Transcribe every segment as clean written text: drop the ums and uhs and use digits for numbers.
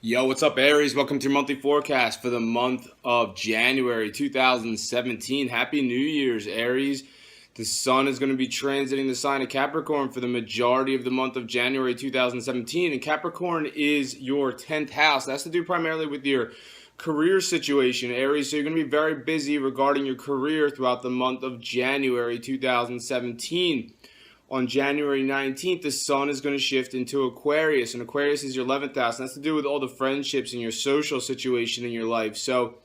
Yo, what's up, Aries? Welcome to your monthly forecast for the month of January 2017. Happy New Year's, Aries. The sun is going to be transiting the sign of Capricorn for the majority of the month of January 2017. And Capricorn is your 10th house. That has to do primarily with your career situation, Aries. So you're going to be very busy regarding your career throughout the month of January 2017. On January 19th, the sun is going to shift into Aquarius, and Aquarius is your 11th house, and that's to do with all the friendships and your social situation in your life. So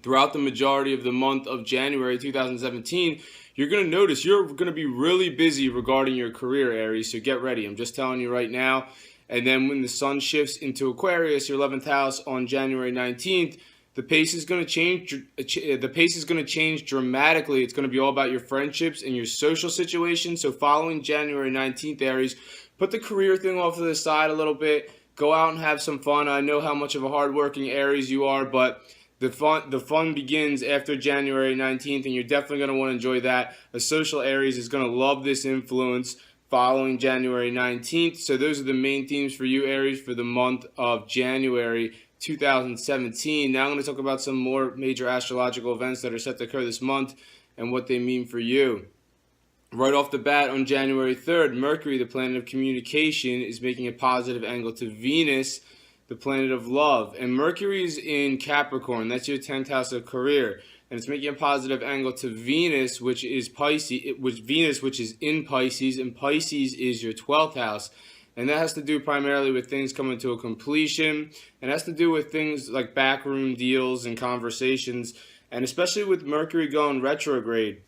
throughout the majority of the month of January 2017, you're going to notice you're going to be really busy regarding your career, Aries, so get ready. I'm just telling you right now. And then when the sun shifts into Aquarius, your 11th house, on January 19th, the pace is going to change. The pace is going to change dramatically. It's going to be all about your friendships and your social situation. So following January 19th, Aries, put the career thing off to the side a little bit. Go out and have some fun. I know how much of a hardworking Aries you are, but the fun begins after January 19th, and you're definitely going to want to enjoy that. A social Aries is going to love this influence following January 19th. So those are the main themes for you, Aries, for the month of January 2017. Now I'm going to talk about some more major astrological events that are set to occur this month and what they mean for you. Right off the bat, on January 3rd, Mercury, the planet of communication, is making a positive angle to Venus, the planet of love. And Mercury is in Capricorn. That's your 10th house of career. And it's making a positive angle to Venus, which is Pisces, which is in Pisces, and Pisces is your 12th house. And that has to do primarily with things coming to a completion, and has to do with things like backroom deals and conversations, and especially with Mercury going retrograde.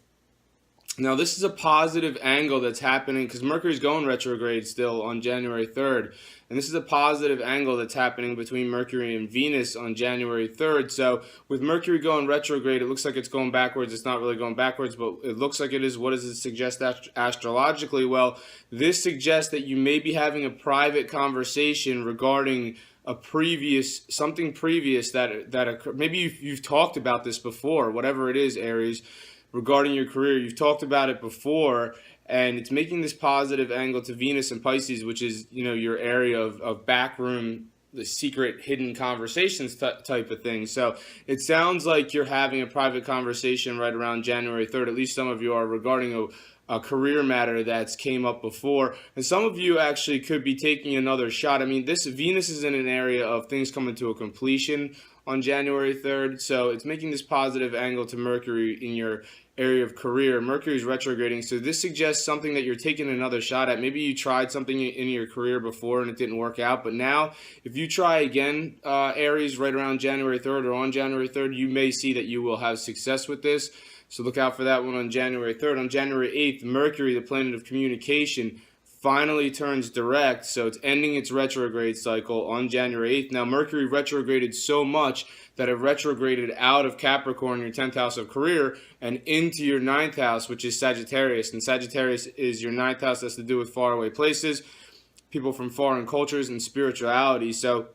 Now, this is a positive angle that's happening because Mercury's going retrograde still on January 3rd. And this is a positive angle that's happening between Mercury and Venus on January 3rd. So with Mercury going retrograde, it looks like it's going backwards. It's not really going backwards, but it looks like it is. What does it suggest astrologically? Well, this suggests that you may be having a private conversation regarding something previous that occurred. Maybe you've talked about this before, whatever it is, Aries, regarding your career. You've talked about it before, and it's making this positive angle to Venus and Pisces, which is, your area of backroom, the secret hidden conversations type of thing. So it sounds like you're having a private conversation right around January 3rd, at least some of you are, regarding a career matter that's came up before. And some of you actually could be taking another shot. I mean, this Venus is in an area of things coming to a completion on January 3rd. So it's making this positive angle to Mercury in your area of career. Mercury's retrograding. So this suggests something that you're taking another shot at. Maybe you tried something in your career before and it didn't work out. But now, if you try again, Aries, right around January 3rd or on January 3rd, you may see that you will have success with this. So look out for that one on January 3rd. On January 8th, Mercury, the planet of communication, finally turns direct, so it's ending its retrograde cycle on January 8th. Now, Mercury retrograded so much that it retrograded out of Capricorn, your 10th house of career, and into your 9th house, which is Sagittarius. And Sagittarius is your 9th house. That's to do with faraway places, people from foreign cultures, and spirituality. So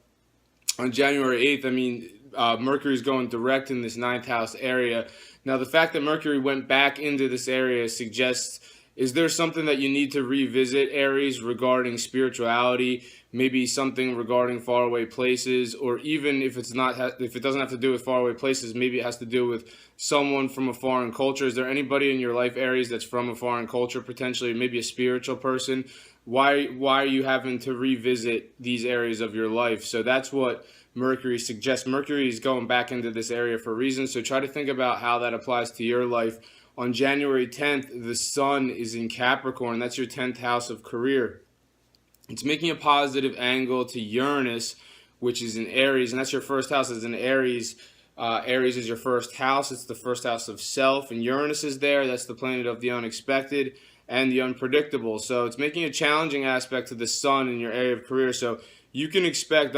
on January 8th, Mercury is going direct in this 9th house area. Now, the fact that Mercury went back into this area suggests, is there something that you need to revisit, Aries, regarding spirituality? Maybe something regarding faraway places, or even if it doesn't have to do with faraway places, maybe it has to do with someone from a foreign culture. Is there anybody in your life, Aries, that's from a foreign culture, potentially, maybe a spiritual person? Why are you having to revisit these areas of your life? So that's what Mercury suggests. Mercury is going back into this area for a reason, so try to think about how that applies to your life. On January 10th, the sun is in Capricorn. That's your 10th house of career. It's making a positive angle to Uranus, which is in Aries, and that's your first house. Is in Aries. Aries is your first house. It's the first house of self, and Uranus is there. That's the planet of the unexpected and the unpredictable. So it's making a challenging aspect to the sun in your area of career. So you can expect,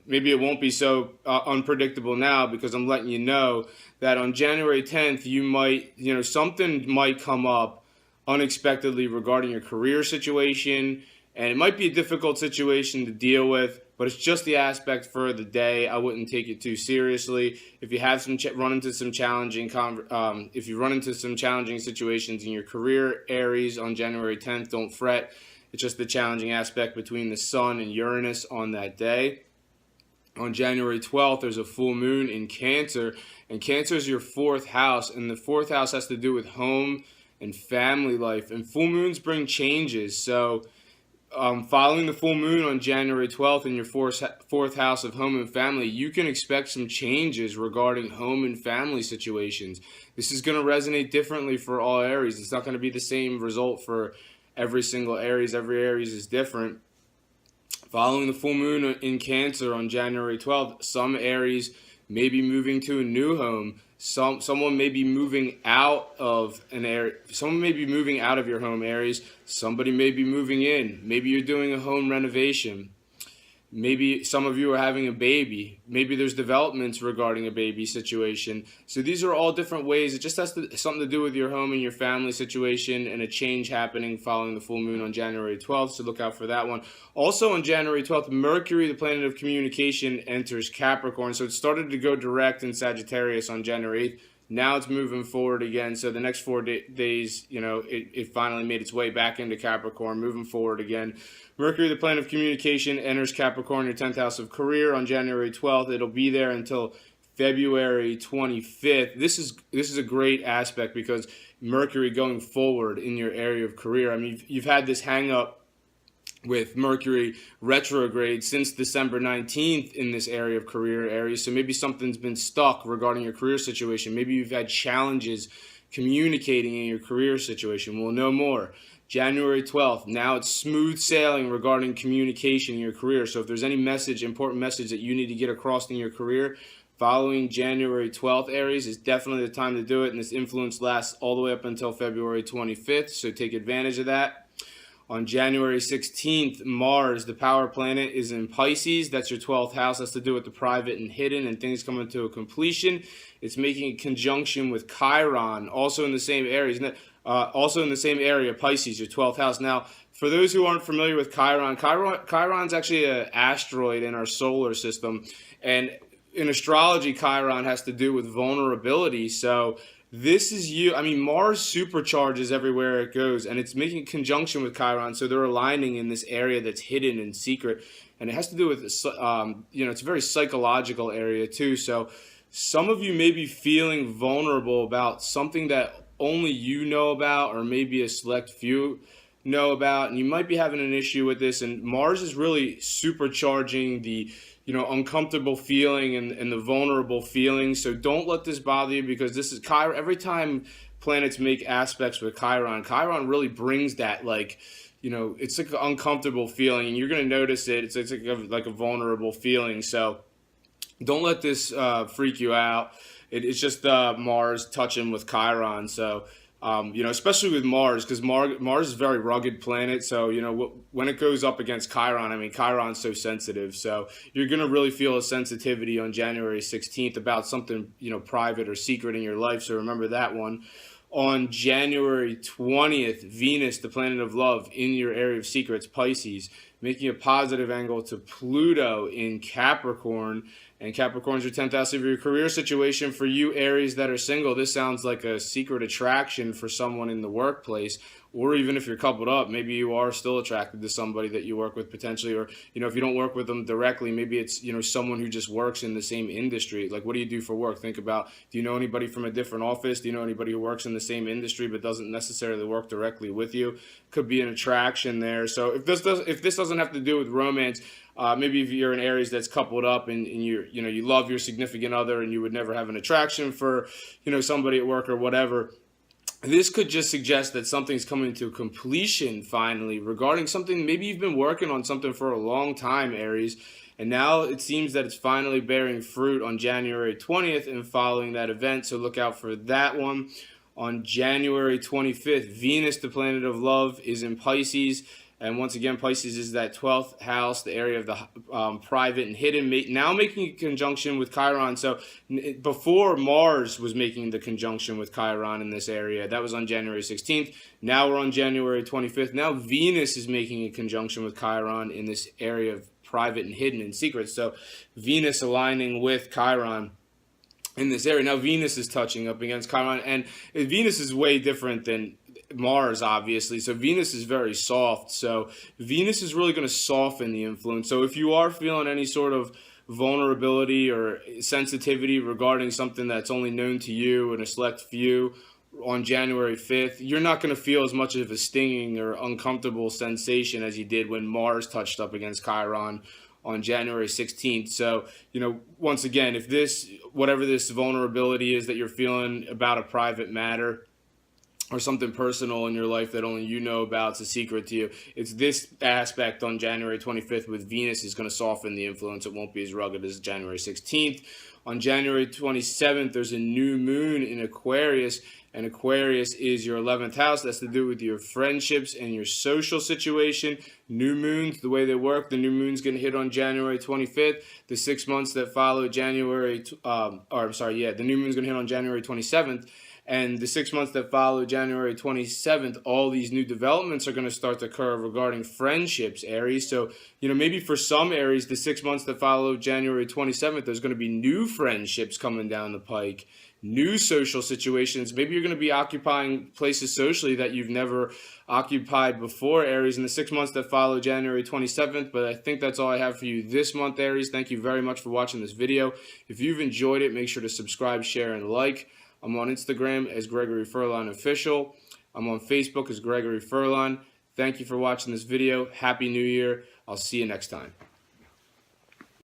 maybe it won't be so unpredictable now, because I'm letting you know that on January 10th, something might come up unexpectedly regarding your career situation, and it might be a difficult situation to deal with, but it's just the aspect for the day. I wouldn't take it too seriously. If you have run into some challenging situations in your career, Aries, on January 10th, don't fret. It's just the challenging aspect between the sun and Uranus on that day. On January 12th, there's a full moon in Cancer, and Cancer is your fourth house, and the fourth house has to do with home and family life. And full moons bring changes. So following the full moon on January 12th in your fourth house of home and family, you can expect some changes regarding home and family situations. This is going to resonate differently for all Aries. It's not going to be the same result for every single Aries. Every Aries is different. Following the full moon in Cancer on January 12th, some Aries may be moving to a new home. Someone may be moving out of an area. Someone may be moving out of your home, Aries. Somebody may be moving in. Maybe you're doing a home renovation. Maybe some of you are having a baby. Maybe there's developments regarding a baby situation. So these are all different ways. It just has something to do with your home and your family situation, and a change happening following the full moon on January 12th. So look out for that one. Also on January 12th, Mercury, the planet of communication, enters Capricorn. So it started to go direct in Sagittarius on January 8th. Now it's moving forward again. So the next 4 days, it finally made its way back into Capricorn, moving forward again. Mercury, the planet of communication, enters Capricorn, your 10th house of career, on January 12th. It'll be there until February 25th. This is a great aspect because Mercury going forward in your area of career. I mean, you've had this hang up with Mercury retrograde since December 19th in this area of career, Aries. So maybe something's been stuck regarding your career situation. Maybe you've had challenges communicating in your career situation. We'll know more. January 12th, now it's smooth sailing regarding communication in your career. So if there's any important message that you need to get across in your career, following January 12th, Aries, is definitely the time to do it. And this influence lasts all the way up until February 25th. So take advantage of that. On January 16th, Mars, the power planet, is in Pisces. That's your 12th house. That's to do with the private and hidden and things coming to a completion. It's making a conjunction with Chiron, also in the same Aries. Also in the same area, Pisces, your 12th house. Now, for those who aren't familiar with Chiron's actually an asteroid in our solar system. And in astrology, Chiron has to do with vulnerability. So this is you. I mean, Mars supercharges everywhere it goes, and it's making conjunction with Chiron. So they're aligning in this area that's hidden and secret. And it has to do with, it's a very psychological area too. So some of you may be feeling vulnerable about something that only you know about, or maybe a select few know about, and you might be having an issue with this. And Mars is really supercharging the uncomfortable feeling and the vulnerable feeling. So don't let this bother you, because this is Chiron. Every time planets make aspects with Chiron really brings that, it's like an uncomfortable feeling, and you're going to notice it. It's like a vulnerable feeling. So don't let this freak you out. It's just Mars touching with Chiron. So, especially with Mars, because Mars is a very rugged planet. So, when it goes up against Chiron, I mean, Chiron's so sensitive. So you're going to really feel a sensitivity on January 16th about something, private or secret in your life. So remember that one. On January 20th, Venus, the planet of love, in your area of secrets, Pisces, making a positive angle to Pluto in Capricorn. And Capricorn's your 10th house of your career situation. For you Aries that are single, this sounds like a secret attraction for someone in the workplace. Or even if you're coupled up, maybe you are still attracted to somebody that you work with potentially. Or, if you don't work with them directly, maybe it's, someone who just works in the same industry. Like, what do you do for work? Think about, do you know anybody from a different office? Do you know anybody who works in the same industry but doesn't necessarily work directly with you? Could be an attraction there. So if this doesn't have to do with romance, maybe if you're an Aries that's coupled up and you love your significant other and you would never have an attraction for, somebody at work or whatever, this could just suggest that something's coming to completion finally regarding something. Maybe you've been working on something for a long time, Aries, and now it seems that it's finally bearing fruit on January 20th and following that event. So look out for that one. On January 25th, Venus, the planet of love, is in Pisces. And once again, Pisces is that 12th house, the area of the private and hidden, now making a conjunction with Chiron. So before, Mars was making the conjunction with Chiron in this area. That was on January 16th. Now we're on January 25th. Now Venus is making a conjunction with Chiron in this area of private and hidden and secret. So Venus aligning with Chiron in this area. Now Venus is touching up against Chiron. And Venus is way different than Mars, obviously. So Venus is very soft. So Venus is really going to soften the influence. So if you are feeling any sort of vulnerability or sensitivity regarding something that's only known to you and a select few on January 5th, you're not going to feel as much of a stinging or uncomfortable sensation as you did when Mars touched up against Chiron on January 16th. So, once again, if whatever this vulnerability is that you're feeling about a private matter, or something personal in your life that only you know about, it's a secret to you, it's this aspect on January 25th with Venus is going to soften the influence. It won't be as rugged as January 16th. On January 27th, there's a new moon in Aquarius, and Aquarius is your 11th house. That's to do with your friendships and your social situation. New moons, the way they work, the new moon's going to hit on January 25th. The 6 months that follow the new moon's going to hit on January 27th. And the 6 months that follow January 27th, all these new developments are going to start to occur regarding friendships, Aries. So, maybe for some Aries, the 6 months that follow January 27th, there's going to be new friendships coming down the pike, new social situations. Maybe you're going to be occupying places socially that you've never occupied before, Aries, in the 6 months that follow January 27th. But I think that's all I have for you this month, Aries. Thank you very much for watching this video. If you've enjoyed it, make sure to subscribe, share, and like. I'm on Instagram as Gregory Furlan Official. I'm on Facebook as Gregory Furlan. Thank you for watching this video. Happy New Year. I'll see you next time.